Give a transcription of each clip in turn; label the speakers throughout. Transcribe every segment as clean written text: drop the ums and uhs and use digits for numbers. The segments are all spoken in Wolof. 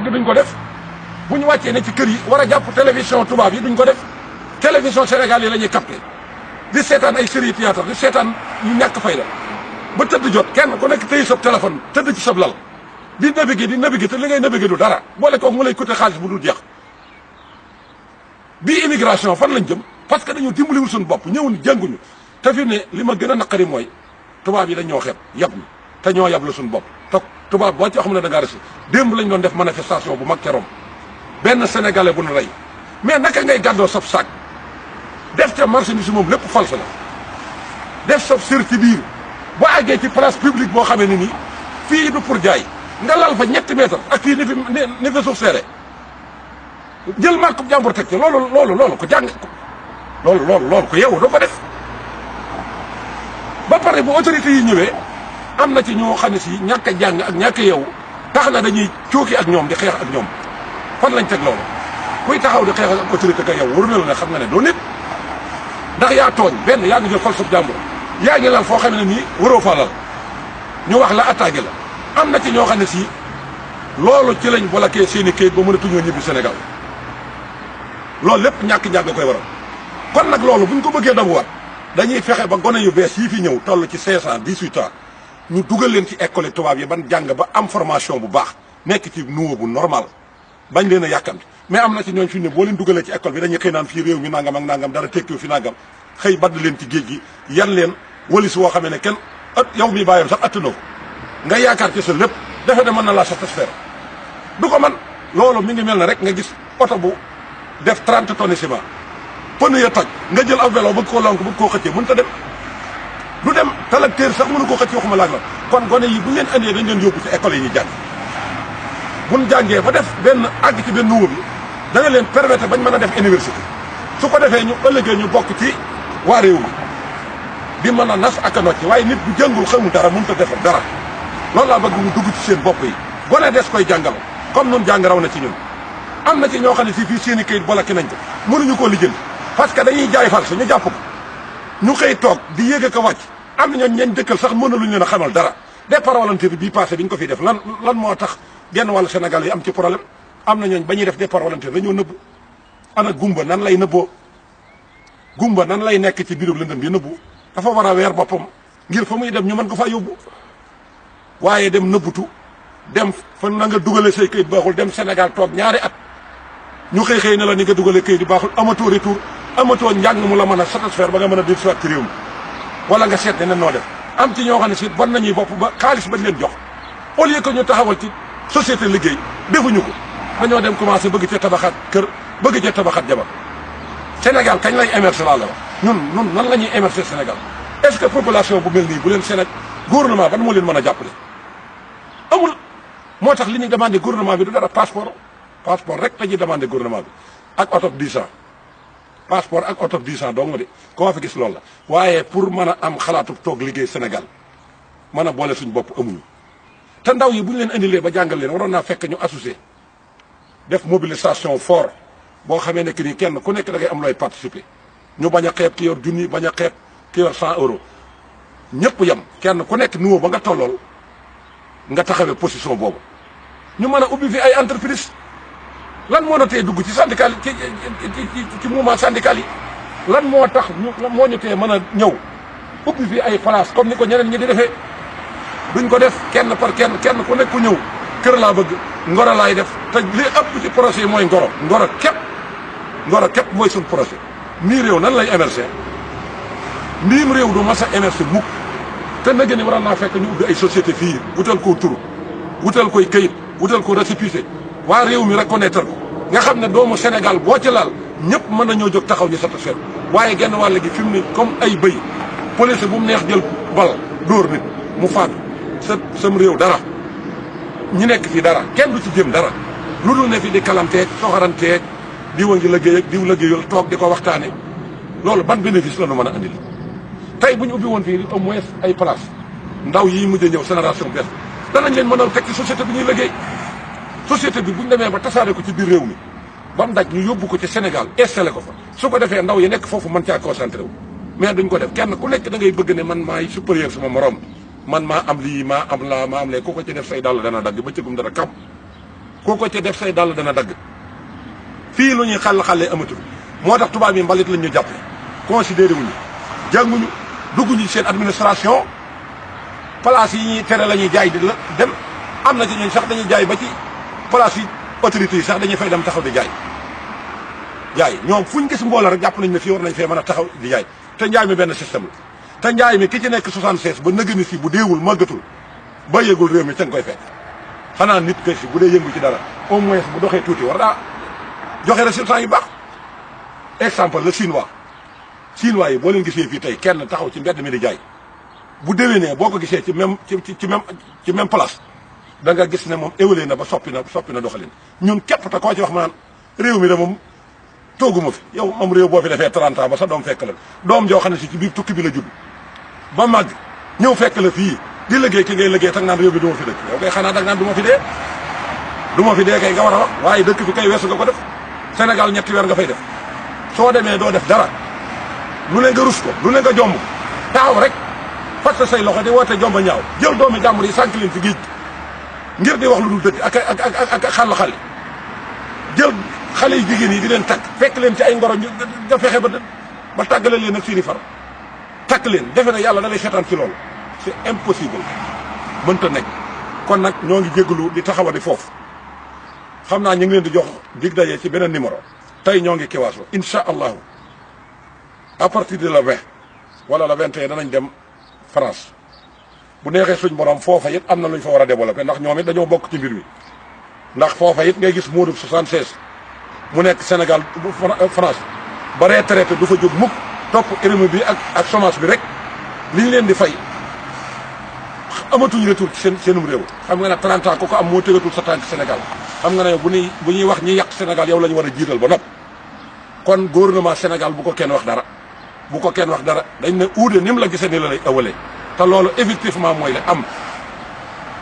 Speaker 1: duñ ko def bu ñu wàccee ne ci kër yi war a jàpp télévision tubaab yi duñ ko def télévision Sénégal yi la ñuy capté di seetaan ay série théâtre di seetaan ñu ñàkk fay la ba tëdd jot kenn ku nekk téye sa téléphone tëdd ci sab lal di naviguer te li ngay naviguer du dara boole koog mu lay coûter xaalis bu dul jeex bii immigration fan lañ jëm parce que dañu dimbaliwul suñu bopp ñëwuñu jànguñu te fi ne li ma gën a naqari mooy tubaab yi dañ ñoo xeeb yab ñu te ñoo yab la suñu bopp te tubaab boo ci xam ne da ngaa resi démb lañ doon def manifestation bu mag ca Rome benn sénégalais bu nu rey mais naka ngay gàddoo sab sac def ca marchandise moom lépp false la def sab sër ci biir boo àggee ci place publique boo xamee ne nii fii du pour jaay nga lal fa ñetti mètre ak fii ni fi suuf seere jël marque jàmbur teg ci loolu ko jàng loolu ko yeewu doo ko def ba pare bu autorité yi ñëwee am na ci ñoo xam ne si ñàkk a jàng ak ñàkk a yeewu tax na dañuy cooki ak ñoom di xeex ak ñoom fan lañ teg loolu kuy taxaw di xeex ak autorité ka yow waru na la ne xam nga ne doo nit ndax yaa tooñ benn yaa ngi jël fal sab jàmbur yaa ngi lal foo xam ne nii waroo fa lal ñu wax la attaqué la am na ci ñoo xam ne si loolu ci lañ bloqué seen i kayit ba mënatuñoo ñibbi Sénégal loolu lépp ñàkk jàng koy waral kon nag loolu buñ ko bëggee dabuwaat dañuy fexe ba gone yu bees yii fi ñëw toll ci 16 ans 18 ans ñu dugal leen ci école tubaab yi ban jàng ba am formation bu baax nekk ci niveau bu normal bañ leen a yàkkamti mais am na ci ñooñ fi ne boo leen dugalee ci école bi dañuy xëy naan fii réew mi nangam ak nangam dara tekkiwu fi nangam xëy badd leen ci géej gi yan leen walis woo xamee ne kenn yow mi bàyyam sax attanoo nga yaakaar ci sa lépp defe ne mën na laa satisfaire du ko man loolu mi ngi mel ne rek nga gis oto bu def 30 tonnes ciment pneu ya toj nga jël ab vélo bëgg koo lonk bëgg koo xëccee mënut a dem du dem tracteur sax mënu koo xëcc waxuma laag la kon gone yi bu ñu leen andee dañ leen yóbbu ci école yi ñuy jàng buñ jàngee ba def benn àgg ci benn niveau bi da nga leen permettre bañ mën a def université su ko defee ñu ëllëgee ñu bokk ci waa réew mi di mën a nas ak a nocc waaye nit bu jàngul xamul dara mënut a defar dara loolu laa bëgg mu dugg ci seen bopp yi gone des koy jàngal comme nun jàng raw na ci ñun am na ci ñoo xam ne si fii seen i kayit bolaki nañ ko mënuñu koo lijjanti parce que dañuy jaay fal ñu jàpp ko ñu xëy toog di yéeg ko wàcc am na ñooñ ñañ dëkkal sax mënaluñ leen a xamal dara départ volontaire bii passé bi ñu ko fiy def lan moo tax genn wàllu Sénégal yi am ci problème am na ñooñ ba ñuy def départ volontaire dañoo nëbb ana gumba nan lay nëbboo gumba nan lay nekk ci biiru lëndëm bi nëbbu dafa war a weer boppam ngir fa muy dem ñu mën ko faa yóbbu waaye dem nëbbutu dem fa na nga dugale say kayit baaxul dem Sénégal toog ñaari at ñu xëy ne la ni nga dugale kayit yi baaxul amatoo retour amatoo njàng mu la mën a satisfaire ba nga mën a dir soit ci réew mi wala nga seet ne noo def am ci ñoo xam ne si bon nañuy bopp ba xaalis bañ leen jox au lieu que ñu taxawal ci société liggéey defuñu ko dañoo dem commencé bëgg cee tabaxaat kër bëgg cee tabaxaat jabar Sénégal kañ lay émerger laa la wax ñun nan la ñuy émerger Sénégal est-ce que population bu mel nii bu leen Sénégal gouvernement ban moo leen mën a jàppale amul moo tax li ñuy demandé gouvernement bi du dara passeport rek la ñuy demandé gouvernement bi ak oto 10 ans passeport ak oto 10 ans dong de koo fi gis loolu la waaye pour mën a am xalaatu toog liggéey Sénégal mën a boole suñu bopp amuñu te ndaw yi bu ñu leen indilee ba jàngal leen waroon naa fekk ñu associé def mobilisation fort boo xamee ne que ni kenn ku nekk da ngay am looy participer ñu bañ a xeeb ki yor junni bañ a xeeb ki yor 100 euros ñëpp yem kenn ku nekk niveau ba nga tollool nga taxawee position boobu ñu mën a ubbi fi ay entreprise lan moo na tee dugg ci syndical ci mouvement syndical yi lan moo tax moo ñu tee mën a ñëw ubbi fi ay place comme ni ko ñeneen ñi di defee duñ ko def kenn par kenn ku nekk ku ñëw kër laa bëgg ngoro laay def te li ëpp ci projet yi mooy ngoro képp mooy suñ projet mii réew nan lay émerger mbiim réew du mas a émerger mukk te nag ni waroon naa fekk ñu ubbi ay société fii wutal koo tur wutal koy këyit wutal ko récépissé waa réew mi reconnaître ko nga xam ne doomu Sénégal boo ci laal ñëpp mën nañoo jóg taxaw ñu satisfaire waaye genn wàll gi fi mu ne comme ay bëy police bu mu neex jël bal dóor nit mu faatu sam réew dara ñu nekk fii dara kenn du ci jëm dara lu dul ne fi di kalanteeg soxaranteeg diw a ngi liggéey ak diw liggéeyul toog di ko waxtaane loolu ban bénéfice la nu mën a andil tey bu ñu ubbi woon fii au moins ay place ndaw yi mujj a ñëw génération bees danañ leen mën a teg ci société bi ñuy liggéey société bi bu ñu demee ba tasaare ko ci biir réew mi ba mu daj ñu yóbbu ko ci Sénégal installé ko fa su ko defee ndaw yi nekk foofu mën caa concentré wu mais duñ ko def kenn ku nekk da ngay bëgg ne man maay supérieur sama morom man maa am lii maa am laa maa am lee ku ko ci def say dàll dana dagg ba cëgum dara kam koo ko ca def say dàll dana dagg fii lu ñuy xàll-xàllee amatul moo tax tubaab yi mbalit lañ ñu jàppe considéré wuñu jànguñu dugguñu seen administration place yi ñuy tere la ñuy jaay di la dem am na ci ñun sax dañuy jaay ba ci place yi autorités yi sax dañuy fay dem taxaw di jaay ñoom fuñ gis mbooloo rek jàpp nañ ne fii war nañ fee mën a taxaw di jaay te njaay mi benn système la te njaay mi ki ci nekk 76 ba nëgëni si bu deewul màggatul ba yëgul réew mi ca nga koy fekk xanaa nit kay si bu dee yëngu ci dara au moins bu doxee tuuti war daa joxe résultat yu baax exemple le chinois yi boo leen gisee fii tey kenn taxaw ci mbedd mi di jaay bu déwénee boo ko gisee ci même place da nga gis ne moom évolué na ba soppi na doxalin ñun képp te koo ci wax ma naan réew mi de moom tooguma fi yow moom réew boo fi defee 30 ans ba sa doom fekk la doom joo xam ne si ci biir tukki bi la judd ba màgg ñëw fekk la fii di liggéey ki ngay liggéey tak naan réew mi du ma fi dëkk yow kay xanaa dag naan du ma fi dee kay nga war a wax waaye dëkk fi kay weesu nga ko def Sénégal ñetti weer nga fay def soo demee doo def dara lu ne nga rus ko lu ne nga jomb taxaw rek fat say loxo di woote jomba ñaaw jël doomi jàmbur yi sànq leen fi géej ngir di wax lu dul dëgg ak xàll jël xale yi jigéen yi di leen takk fekk leen ci ay ngoro nga fexe ba tàggale leen ak seeni far takk leen defe na yàlla da lay seetaan ci loolu c'est impossible mënta nekk kon nag ñoo ngi jégalu di taxawadi foofu xam naa ñu ngi leen di jox dig daje ci beneen numéro tey ñoo ngi Kiwaaso incha allahu à partir de la 20 wala la 21 danañ dem France bu neexee suñ borom foofa it am na lu ñu fa war a développé ndax ñoom it dañoo bokk ci mbir mi ndax foofa it ngay gis Modou 76 mu nekk Sénégal France ba retraité du fa jóg mukk topp RMI bi ak chômage bi rek li ñu leen di fay amatuñ retour ci seenum réew xam nga ne 30 ans ku ko am moo tëgatul sa tànk Sénégal xam nga ne bu ñuy wax ñi yàq Sénégal yow la ñu war a jiital ba nopp kon gouvernement Sénégal bu ko kenn wax dara dañ ne uude ni mu la gisee ni la lay awalee te loolu effectivement mooy la am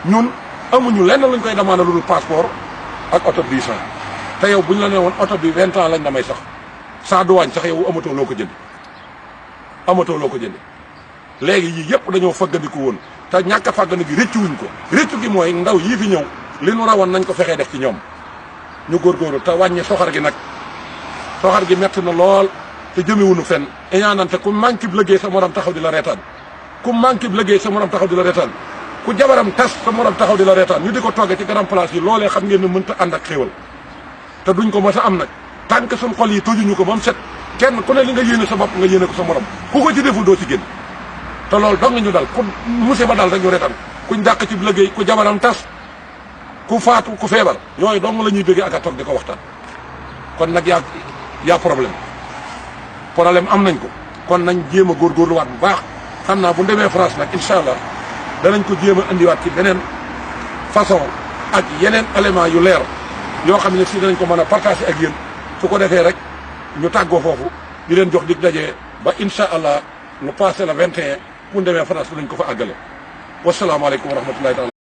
Speaker 1: ñun amuñu lenn luñ koy demandé lu dul passeport ak oto 10 ans te yow bu ñu la nee woon oto bi 20 ans lañ la may sax sans douane sax yow amatoo loo ko jënd léegi yii yëpp dañoo faggandiku woon te ñàkk a faggandiku gi rëccu ko rëccu gi mooy ndaw yii fi ñëw li nu rawoon nañ ko fexee def ci ñoom ñu góorgóorlu te wàññi soxar gi nag soxar gi metti na lool te jëmewuñu fenn iñaanante ku manqué bi liggéey sa morom taxaw di la reetaan ku jabaram tas sa morom taxaw di la reetaan ñu di ko togge ci grand place yi loolee xam ngeen ne mënta ànd ak xéewal te duñ ko mës a am nag tant que suñ xol yi tojuñu ko ba mu set kenn ku ne li nga yéene sa bopp nga yéene ko sa morom ku ko ci deful doo ci génn te loolu dong ñu dal ku musiba dal rek ñu reetaan kuñ dàq ci liggéey ku jabaram tas ku faatu ku feebar yooyu dong la ñuy bëggee ak a toog di ko waxtaan kon nag yaa problème am nañ ko kon nañ jéem a góorgóorluwaat bu baax xam naa bu demee France nag incha allah danañ ko jéem a indiwaat ci beneen façon ak yeneen élément yu leer yoo xam ne si danañ ko mën a partager ak yéen su ko defee rek ñu tàggoo foofu di leen jox dig daje ba incha allah nu passé la 21 bu demee France danañ ko fa àggale wasalaamaaleykum wa rahmatullahi taala